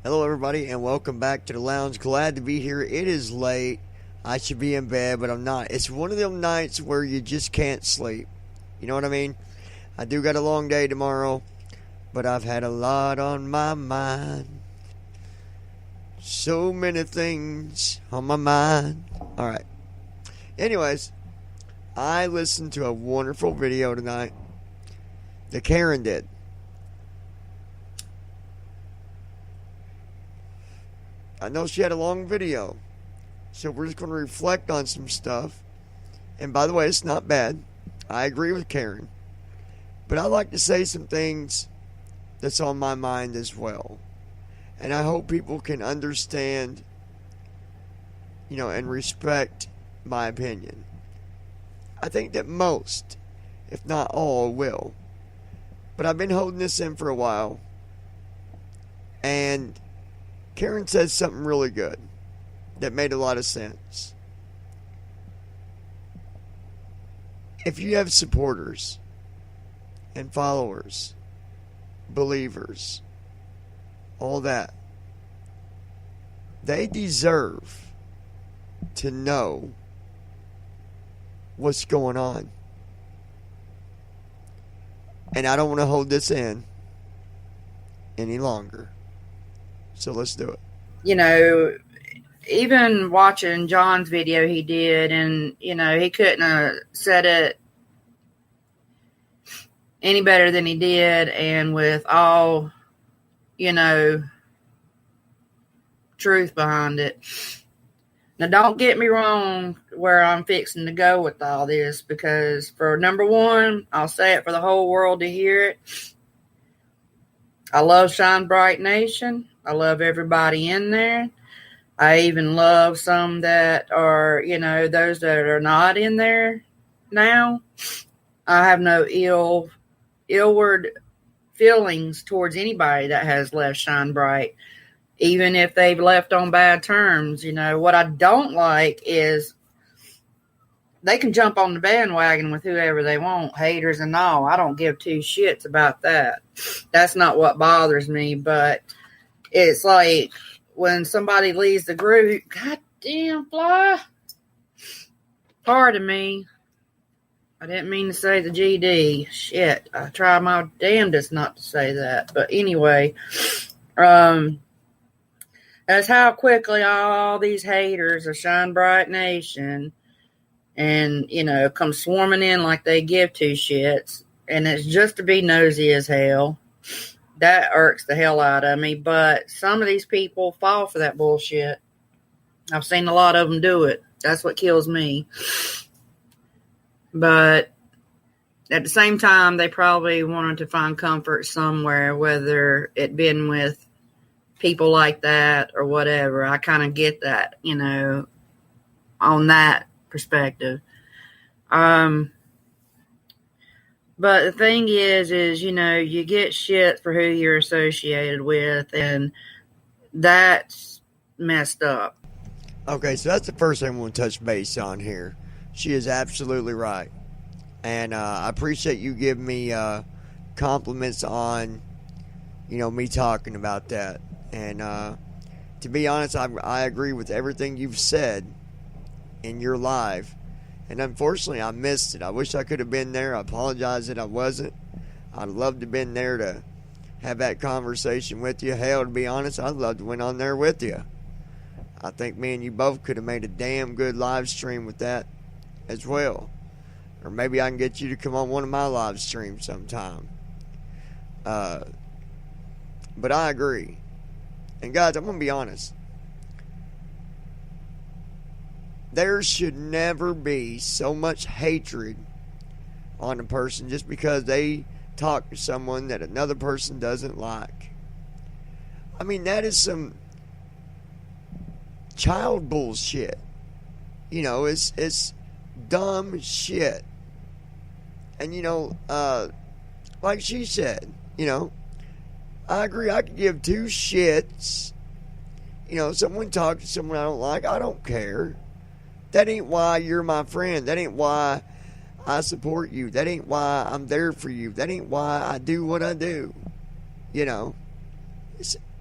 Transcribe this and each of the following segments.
Hello, everybody, and welcome back to the lounge. Glad to be here. It is late. I should be in bed, but I'm not. It's one of them nights where you just can't sleep. You know what I mean? I do got a long day tomorrow, but I've had a lot on my mind. So many things on my mind. All right. Anyways, I listened to a wonderful video tonight that Karen did. I know she had a long video, so we're just going to reflect on some stuff. And by the way, it's not bad. I agree with Karen. But I like to say some things that's on my mind as well. And I hope people can understand, and respect my opinion. I think that most, if not all, will. But I've been holding this in for a while. And Karen said something really good that made a lot of sense. If you have supporters and followers, believers, all that, they deserve to know what's going on. And I don't want to hold this in any longer. So let's do it. Even watching John's video he did, and, he couldn't have said it any better than he did, and with all, truth behind it. Now, don't get me wrong where I'm fixing to go with all this, because for number one, I'll say it for the whole world to hear it. I love Shine Bright Nation. I love everybody in there. I even love some that are, those that are not in there now. I have no ill-word feelings towards anybody that has left Shine Bright, even if they've left on bad terms. What I don't like is they can jump on the bandwagon with whoever they want, haters and all. I don't give two shits about that. That's not what bothers me, but it's like when somebody leaves the group, goddamn fly. Pardon me. I didn't mean to say the GD. Shit. I try my damnedest not to say that. But anyway, that's how quickly all these haters of Shine Bright Nation and, come swarming in like they give two shits. And it's just to be nosy as hell. That irks the hell out of me. But some of these people fall for that bullshit. I've seen a lot of them do it. That's what kills me. But at the same time, they probably wanted to find comfort somewhere, whether it been with people like that or whatever. I kind of get that, on that perspective. But the thing is, you get shit for who you're associated with, and that's messed up. Okay, so that's the first thing I want to touch base on here. She is absolutely right. And I appreciate you giving me compliments on, me talking about that. And to be honest, I agree with everything you've said in your live. And unfortunately, I missed it. I wish I could have been there. I apologize that I wasn't. I'd love to have been there to have that conversation with you. Hell, to be honest, I'd love to went on there with you. I think me and you both could have made a damn good live stream with that as well. Or maybe I can get you to come on one of my live streams sometime. But I agree. And guys, I'm going to be honest. There should never be so much hatred on a person just because they talk to someone that another person doesn't like. I mean, that is some child bullshit. It's dumb shit. And, like she said, I agree. I could give two shits. Someone talk to someone I don't like. I don't care. That ain't why you're my friend. That ain't why I support you. That ain't why I'm there for you. That ain't why I do what I do.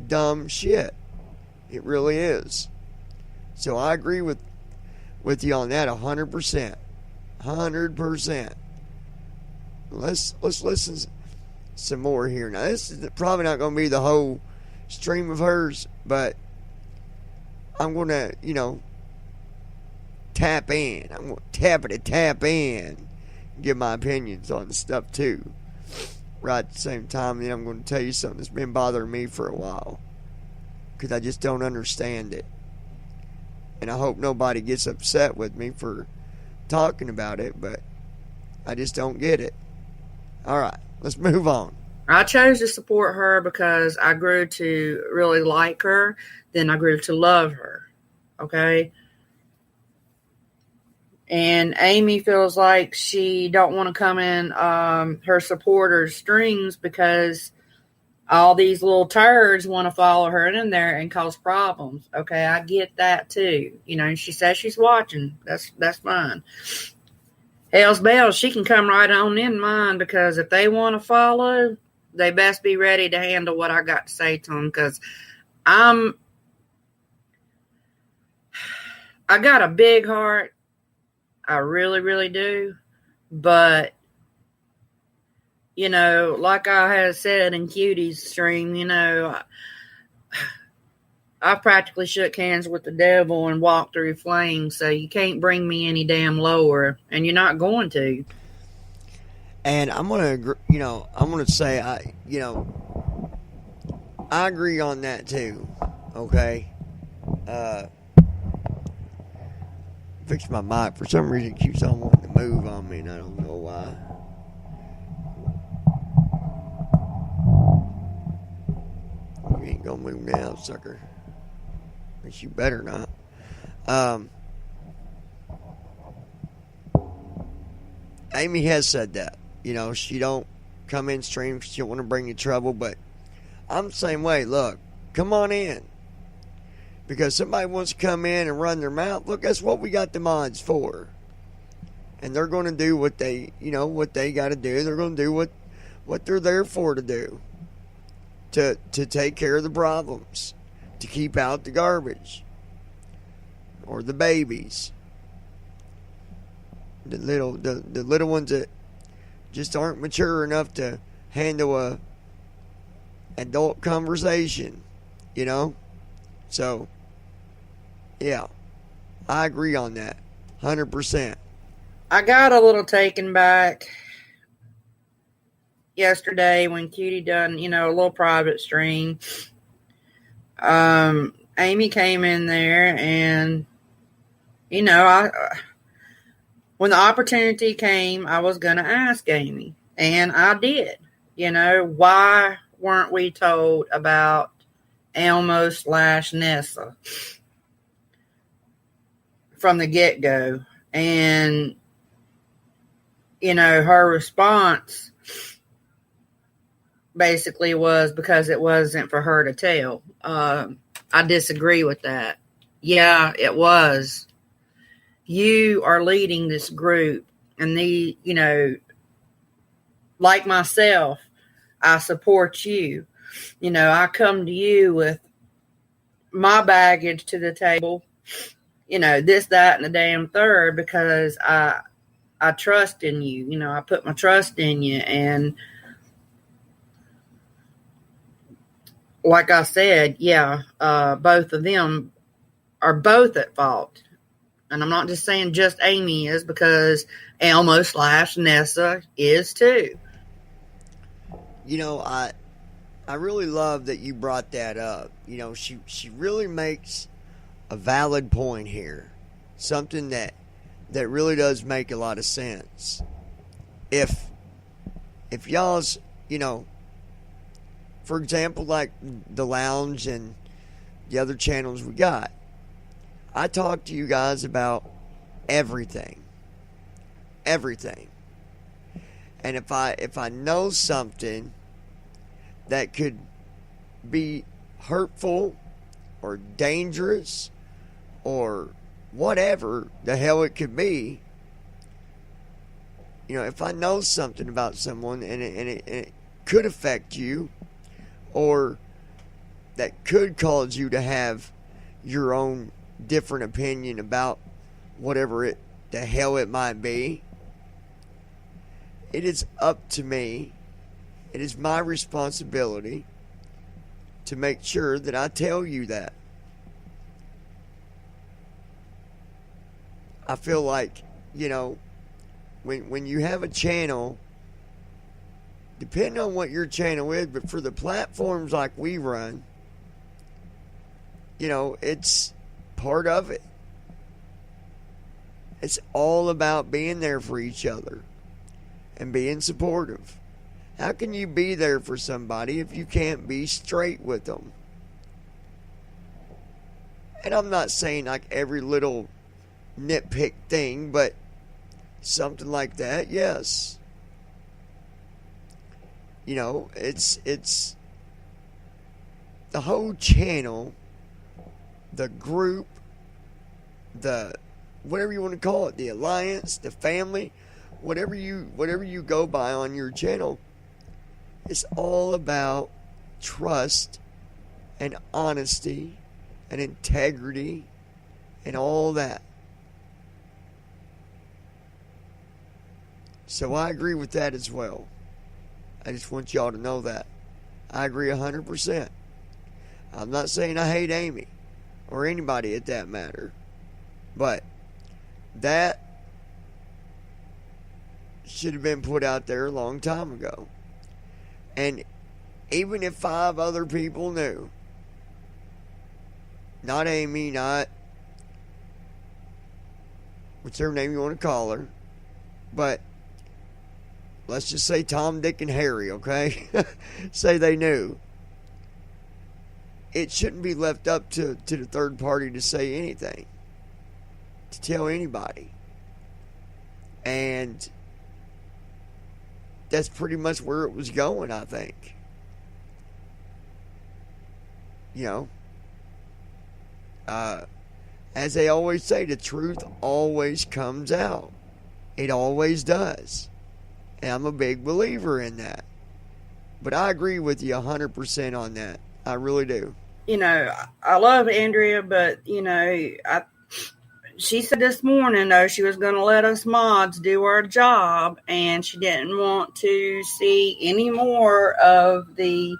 dumb shit. It really is. So I agree with you on that 100%. 100%. Let's listen some more here. Now, this is probably not going to be the whole stream of hers, but I'm going to, tap in. I'm going to tap in, give my opinions on the stuff too. Right at the same time, then I'm going to tell you something that's been bothering me for a while, because I just don't understand it. And I hope nobody gets upset with me for talking about it, but I just don't get it. All right, let's move on. I chose to support her because I grew to really like her. Then I grew to love her. Okay? And Amy feels like she don't want to come in her supporters' strings because all these little turds want to follow her in there and cause problems. Okay, I get that too. She says she's watching. That's fine. Hell's bells, she can come right on in mine, because if they want to follow, they best be ready to handle what I got to say to them, because I got a big heart. I really, really do. But, like I had said in Cutie's stream, I practically shook hands with the devil and walked through flames, so you can't bring me any damn lower, and you're not going to. And I'm going to agree, I'm going to say, I agree on that too, okay? Fix my mic. For some reason, it keeps on wanting to move on me, and I don't know why. You ain't going to move now, sucker. But you better not. Amy has said that. She don't come in stream because she don't want to bring you trouble. But I'm the same way. Look, come on in. Because somebody wants to come in and run their mouth. Look, that's what we got the mods for. And they're going to do what they, what they got to do. They're going to do what they're there for to do. To take care of the problems. To keep out the garbage. Or the babies. The little ones that just aren't mature enough to handle a adult conversation. So, yeah, I agree on that, 100%. I got a little taken back yesterday when Cutie done, a little private stream. Amy came in there, and, when the opportunity came, I was going to ask Amy, and I did. Why weren't we told about Elmo/Nessa from the get-go? And, her response basically was because it wasn't for her to tell. I disagree with that. Yeah, it was. You are leading this group, and like myself, I support you. I come to you with my baggage to the table, this, that, and the damn third, because I trust in you. I put my trust in you. And like I said, yeah, both of them are both at fault. And I'm not just saying just Amy is, because Elmo/Nessa is too. I really love that you brought that up. She really makes a valid point here. Something that really does make a lot of sense. If y'all's, for example, like the Lounge and the other channels we got, I talk to you guys about everything. Everything. And if I know something that could be hurtful or dangerous or whatever the hell it could be, if I know something about someone and it could affect you, or that could cause you to have your own different opinion about whatever the hell it might be. It is up to me. It is my responsibility to make sure that I tell you that. I feel like, when you have a channel, depending on what your channel is, but for the platforms like we run, it's part of it. It's all about being there for each other and being supportive. How can you be there for somebody if you can't be straight with them? And I'm not saying like every little nitpick thing, but something like that, yes. It's the whole channel, the group, the whatever you want to call it, the alliance, the family, whatever you go by on your channel. It's all about trust and honesty and integrity and all that. So I agree with that as well. I just want y'all to know that. I agree 100%. I'm not saying I hate Amy or anybody at that matter. But that should have been put out there a long time ago. And even if 5 other people knew, not Amy, not whichever name you want to call her, but let's just say Tom, Dick, and Harry, okay? Say they knew. It shouldn't be left up to the third party to say anything, to tell anybody. And that's pretty much where it was going, I think. As they always say, the truth always comes out. It always does. And I'm a big believer in that. But I agree with you 100% on that. I really do. I love Andrea, but, she said this morning, though, she was going to let us mods do our job, and she didn't want to see any more of the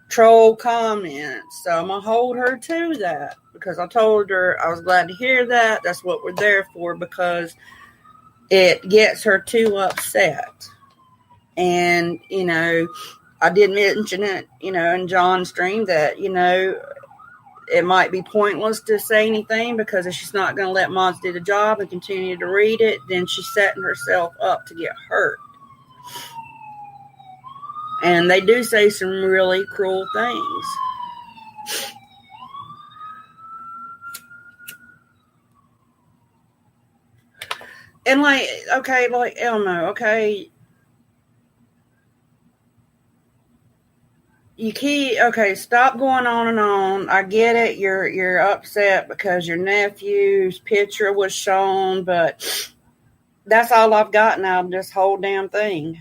troll comments. So I'm going to hold her to that, because I told her I was glad to hear that. That's what we're there for, because it gets her too upset. And, I did mention it, in John's stream that, it might be pointless to say anything, because if she's not going to let mods do the job and continue to read it, then she's setting herself up to get hurt. And they do say some really cruel things. And like Elmo, okay, stop going on and on. I get it. You're upset because your nephew's picture was shown, but that's all I've gotten out of this whole damn thing.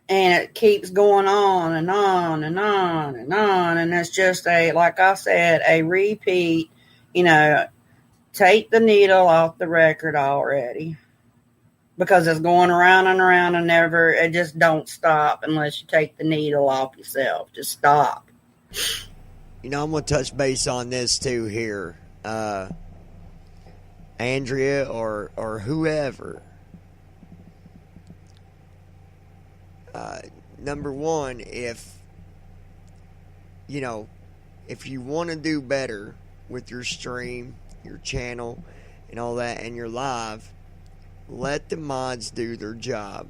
And it keeps going on and on and on and on. And it's just like I said, a repeat, take the needle off the record already. Because it's going around and around and it just don't stop unless you take the needle off yourself. Just stop. I'm going to touch base on this too here. Andrea or whoever. Number one, if you want to do better with your stream, your channel, and all that, and your live, let the mods do their job.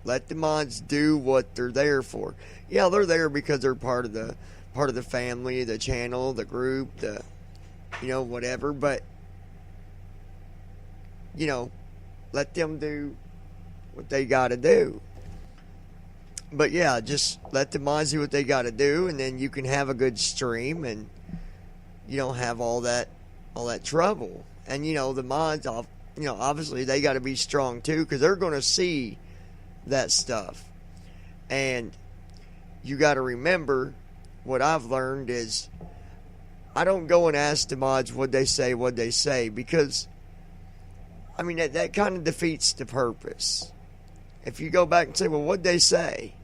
Let the mods do what they're there for. Yeah, they're there because they're part of the family, the channel, the group, the whatever, but let them do what they got to do. But yeah, just let the mods do what they got to do, and then you can have a good stream and you don't have all that trouble. And the mods obviously they got to be strong too, because they're going to see that stuff. And you got to remember, what I've learned is I don't go and ask the mods what they say, because, I mean, that kind of defeats the purpose. If you go back and say, well, what'd they say?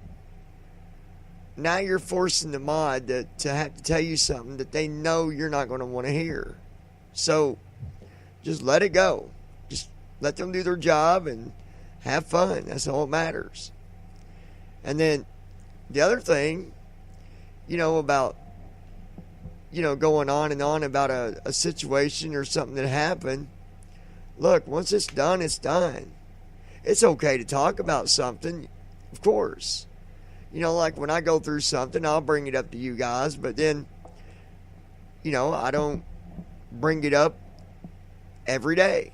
Now you're forcing the mod to have to tell you something that they know you're not going to want to hear. So just let it go. Just let them do their job and have fun. That's all that matters. And then the other thing, about, going on and on about a situation or something that happened. Look, once it's done, it's done. It's okay to talk about something, of course. Like when I go through something, I'll bring it up to you guys, but then, I don't bring it up every day.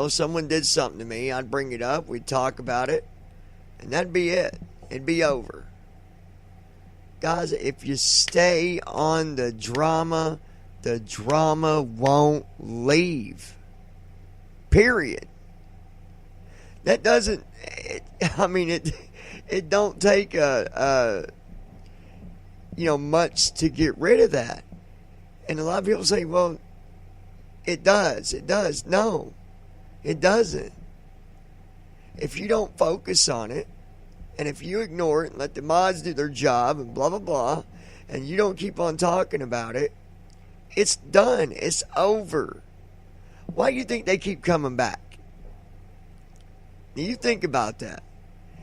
Someone did something to me, I'd bring it up, we'd talk about it, and that'd be it. It'd be over. Guys, if you stay on the drama won't leave. Period. That doesn't, it don't take much to get rid of that. And a lot of people say, well, it does. No, it doesn't. If you don't focus on it, and if you ignore it and let the mods do their job and blah, blah, blah, and you don't keep on talking about it, it's done. It's over. Why do you think they keep coming back? You think about that.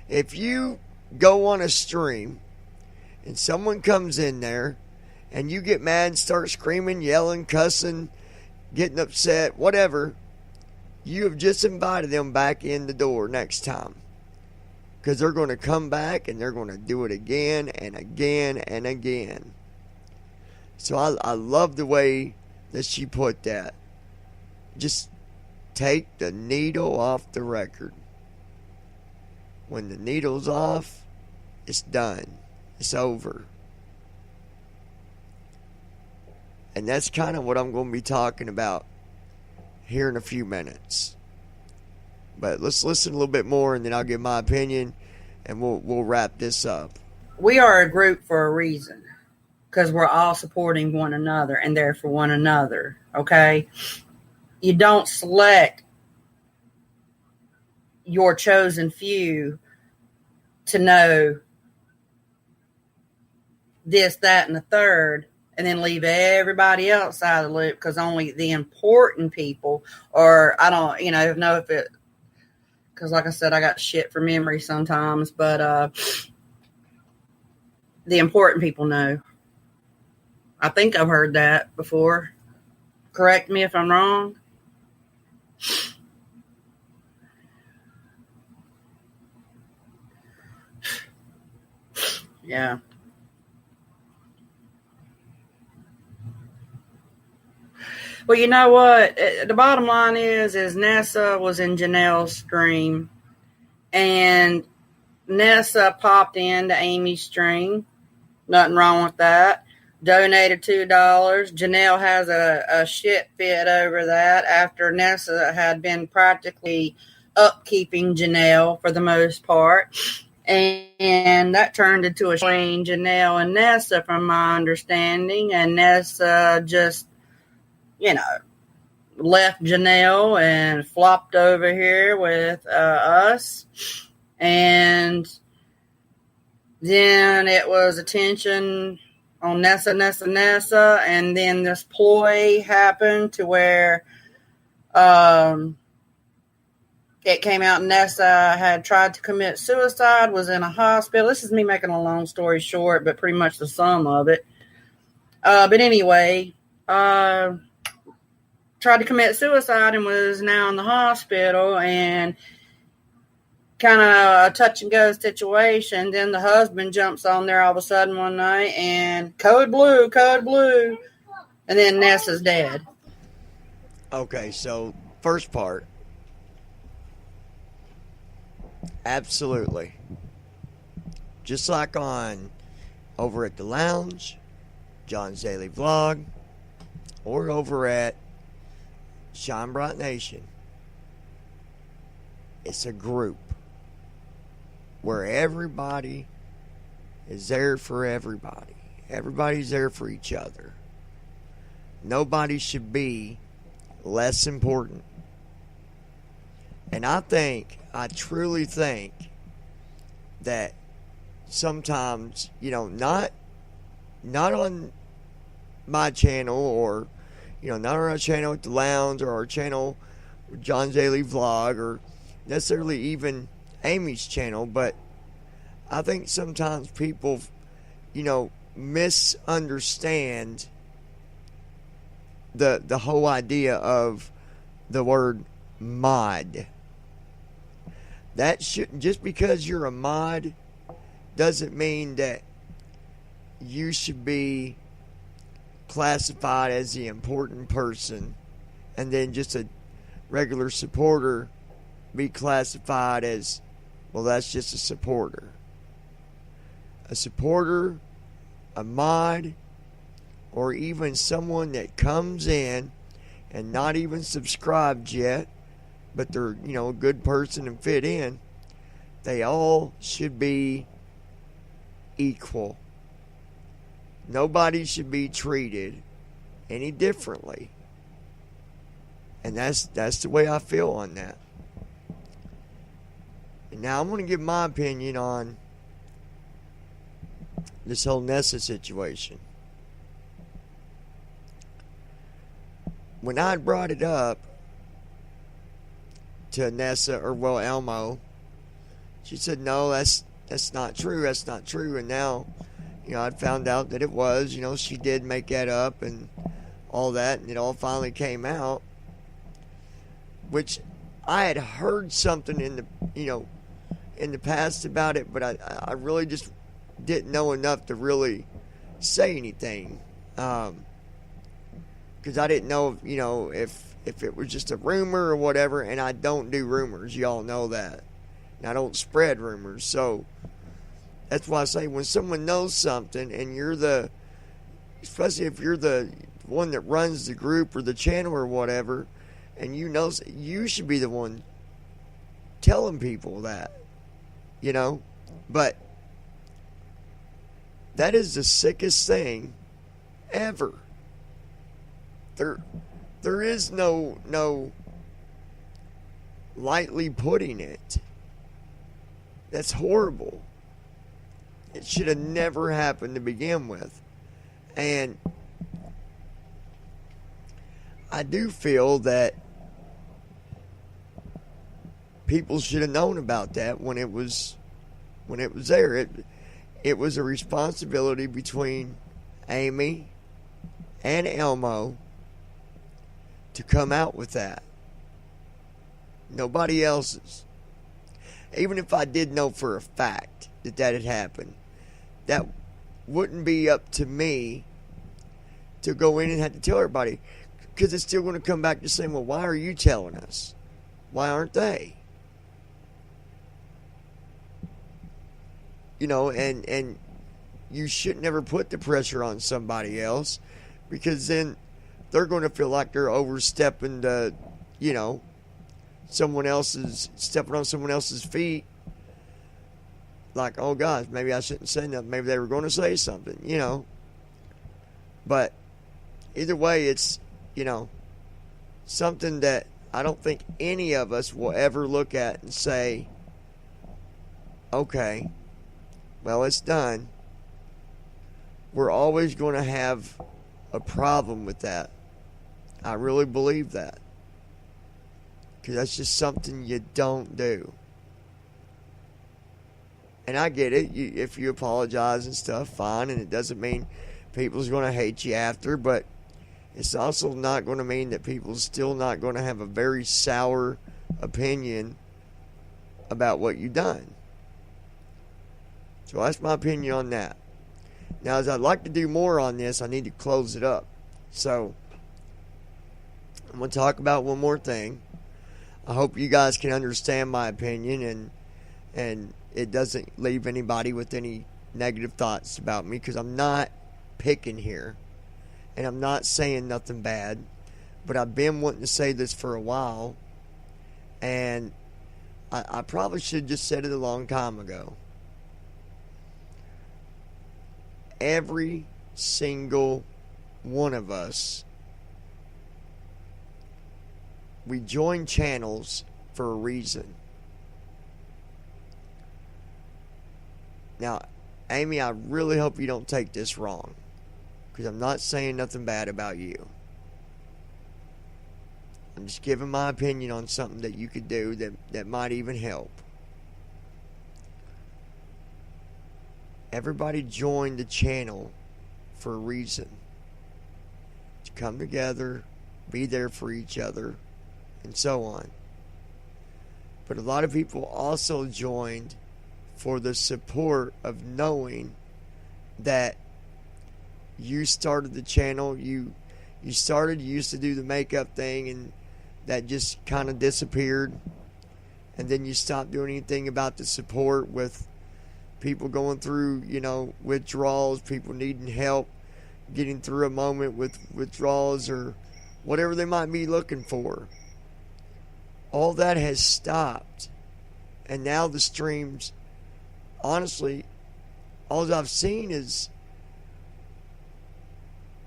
If you go on a stream and someone comes in there and you get mad and start screaming, yelling, cussing, getting upset, whatever, you have just invited them back in the door next time. Because they're going to come back and they're going to do it again and again and again. So I love the way that she put that. Just take the needle off the record. When the needle's off, it's done. It's over. And that's kind of what I'm going to be talking about here in a few minutes. But let's listen a little bit more, and then I'll give my opinion, and we'll wrap this up. We are a group for a reason, because we're all supporting one another and there for one another, okay? You don't select your chosen few to know this, that, and the third, and then leave everybody else out of the loop, because only the important people, or I don't, know if it, because like I said, I got shit for memory sometimes, but the important people know. I think I've heard that before. Correct me if I'm wrong. Yeah. Well, you know what? The bottom line is Nessa was in Janelle's stream, and Nessa popped into Amy's stream. Nothing wrong with that. Donated $2. Janelle has a shit fit over that after Nessa had been practically upkeeping Janelle for the most part. And that turned into a between Janelle and Nessa, from my understanding. And Nessa just, left Janelle and flopped over here with us. And then it was attention on Nessa. And then this ploy happened to where it came out Nessa had tried to commit suicide, was in a hospital. This is me making a long story short, but pretty much the sum of it. But anyway, tried to commit suicide and was now in the hospital, and kind of a touch and go situation. Then the husband jumps on there all of a sudden one night and code blue. And then Nessa's dead. Okay, so first part. Absolutely. Just like on over at the Lounge, John's Daily Vlog, or over at Shine Bright Nation. It's a group. where everybody is there for everybody. Everybody's there for each other. Nobody should be less important. And I truly think that sometimes, not on my channel, or, not on our channel at the Lounge, or our channel with John's Daily Vlog, or necessarily even Amy's channel, but I think sometimes people, misunderstand the whole idea of the word mod. That shouldn't, just because you're a mod doesn't mean that you should be classified as the important person, and then just a regular supporter be classified as, well, that's just a supporter. A supporter, a mod, or even someone that comes in and not even subscribed yet, but they're, a good person and fit in, they all should be equal. Nobody should be treated any differently. And that's the way I feel on that. And now I'm going to give my opinion on this whole Nessa situation. When I brought it up to Nessa, or well, Elmo, she said, no, that's not true. That's not true. And now, I'd found out that it was. She did make that up and all that, and it all finally came out. Which I had heard something in the past about it, but I really just didn't know enough to really say anything. Because I didn't know, if it was just a rumor or whatever, and I don't do rumors. Y'all know that. And I don't spread rumors. So that's why I say, when someone knows something and you're especially if you're the one that runs the group or the channel or whatever, and you should be the one telling people that, But that is the sickest thing ever. There is no lightly putting it. That's horrible. It should have never happened to begin with. And I do feel that people should have known about that when it was there. It was a responsibility between Amy and Elmo to come out with that. Nobody else's. Even if I did know for a fact that had happened, that wouldn't be up to me to go in and have to tell everybody, because it's still going to come back to saying, well, why are you telling us? Why aren't they? And you should never put the pressure on somebody else, because then they're going to feel like they're overstepping stepping on someone else's feet. Like, oh gosh, maybe I shouldn't say nothing. Maybe they were going to say something, But either way, it's, something that I don't think any of us will ever look at and say, okay, well, it's done. We're always going to have a problem with that. I really believe that. Because that's just something you don't do. And I get it. If you apologize and stuff, fine. And it doesn't mean people's going to hate you after. But it's also not going to mean that people's still not going to have a very sour opinion about what you've done. So that's my opinion on that. Now, as I'd like to do more on this, I need to close it up. So I'm going to talk about one more thing. I hope you guys can understand my opinion and it doesn't leave anybody with any negative thoughts about me, because I'm not picking here and I'm not saying nothing bad, but I've been wanting to say this for a while, and I probably should have just said it a long time ago. Every single one of us, we join channels for a reason. Now, Amy, I really hope you don't take this wrong, because I'm not saying nothing bad about you. I'm just giving my opinion on something that you could do that might even help. Everybody joined the channel for a reason. To come together, be there for each other, and so on. But a lot of people also joined for the support of knowing that you started the channel, you used to do the makeup thing, and that just kind of disappeared. And then you stopped doing anything about the support with people going through, withdrawals, people needing help, getting through a moment with withdrawals or whatever they might be looking for. All that has stopped. And now the streams, honestly, all I've seen is,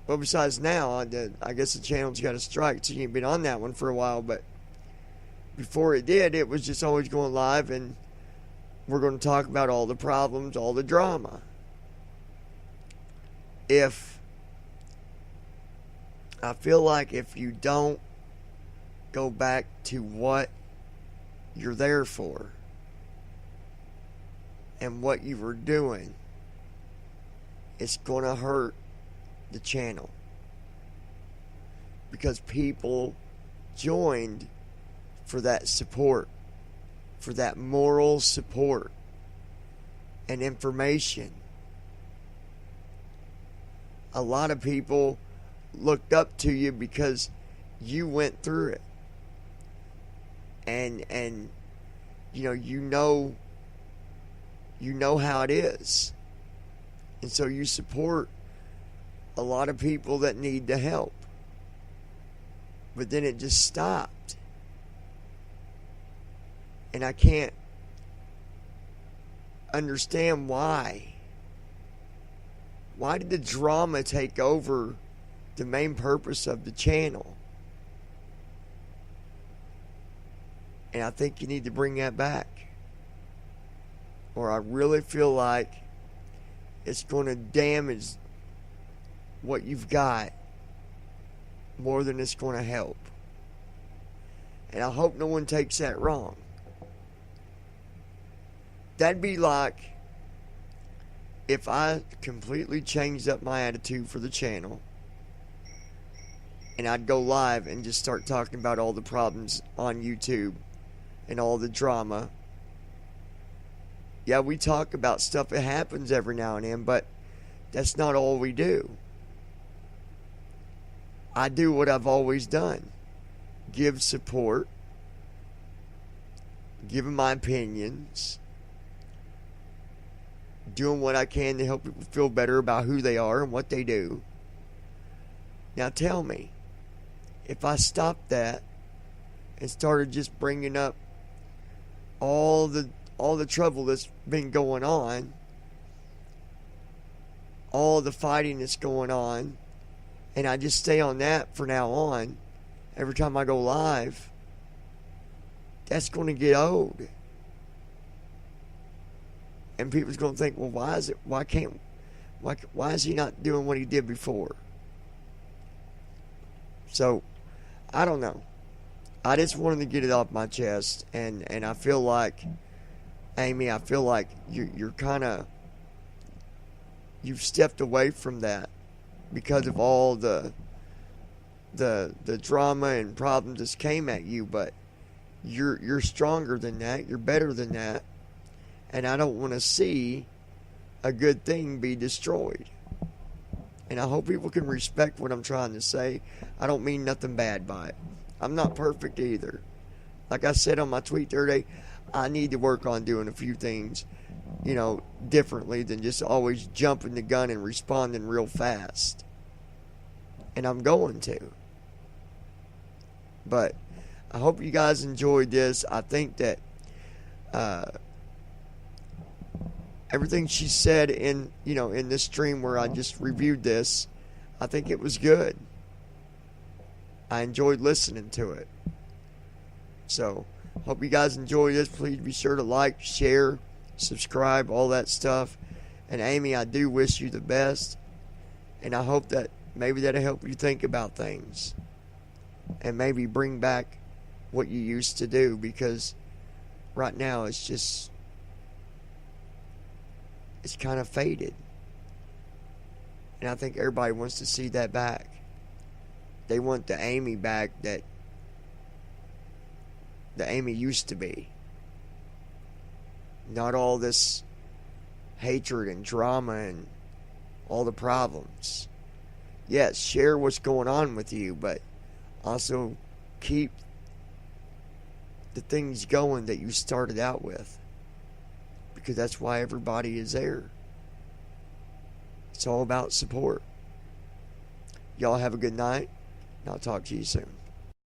well, besides now, I guess the channel's got a strike, so you ain't been on that one for a while, but before it did, it was just always going live, and we're going to talk about all the problems, all the drama. I feel like if you don't go back to what you're there for and what you were doing, it's going to hurt the channel, because people joined for that support, for that moral support and information. A lot of people looked up to you because you went through it, and you know how it is, and so you support a lot of people that need the help. But then it just stopped, and I can't understand why. Why did the drama take over the main purpose of the channel? And I think you need to bring that back, or I really feel like it's going to damage what you've got more than it's going to help. And I hope no one takes that wrong. That'd be like if I completely changed up my attitude for the channel and I'd go live and just start talking about all the problems on YouTube and all the drama. Yeah, we talk about stuff that happens every now and then, but that's not all we do. I do what I've always done. Give support. Giving my opinions. Doing what I can to help people feel better about who they are and what they do. Now tell me, if I stopped that and started just bringing up all the trouble that's been going on, all the fighting that's going on, and I just stay on that from now on, every time I go live, that's going to get old. And people's going to think, well, why is he not doing what he did before? So, I don't know. I just wanted to get it off my chest, and I feel like, Amy, I feel like you're kind of, you've stepped away from that because of all the drama and problems that came at you, but you're stronger than that. You're better than that. And I don't want to see a good thing be destroyed. And I hope people can respect what I'm trying to say. I don't mean nothing bad by it. I'm not perfect either. Like I said on my tweet the other day, I need to work on doing a few things, differently than just always jumping the gun and responding real fast. And I'm going to. But I hope you guys enjoyed this. I think that uh, everything she said in in this stream where I just reviewed this, I think it was good. I enjoyed listening to it. So, hope you guys enjoy this. Please be sure to like, share, subscribe, all that stuff. And Amy, I do wish you the best. And I hope that maybe that'll help you think about things. And maybe bring back what you used to do. Because right now it's kind of faded. And I think everybody wants to see that back. They want the Amy back that the Amy used to be. Not all this hatred and drama and all the problems. Yes, share what's going on with you, but also keep the things going that you started out with. Because that's why everybody is there. It's all about support. Y'all have a good night, and I'll talk to you soon.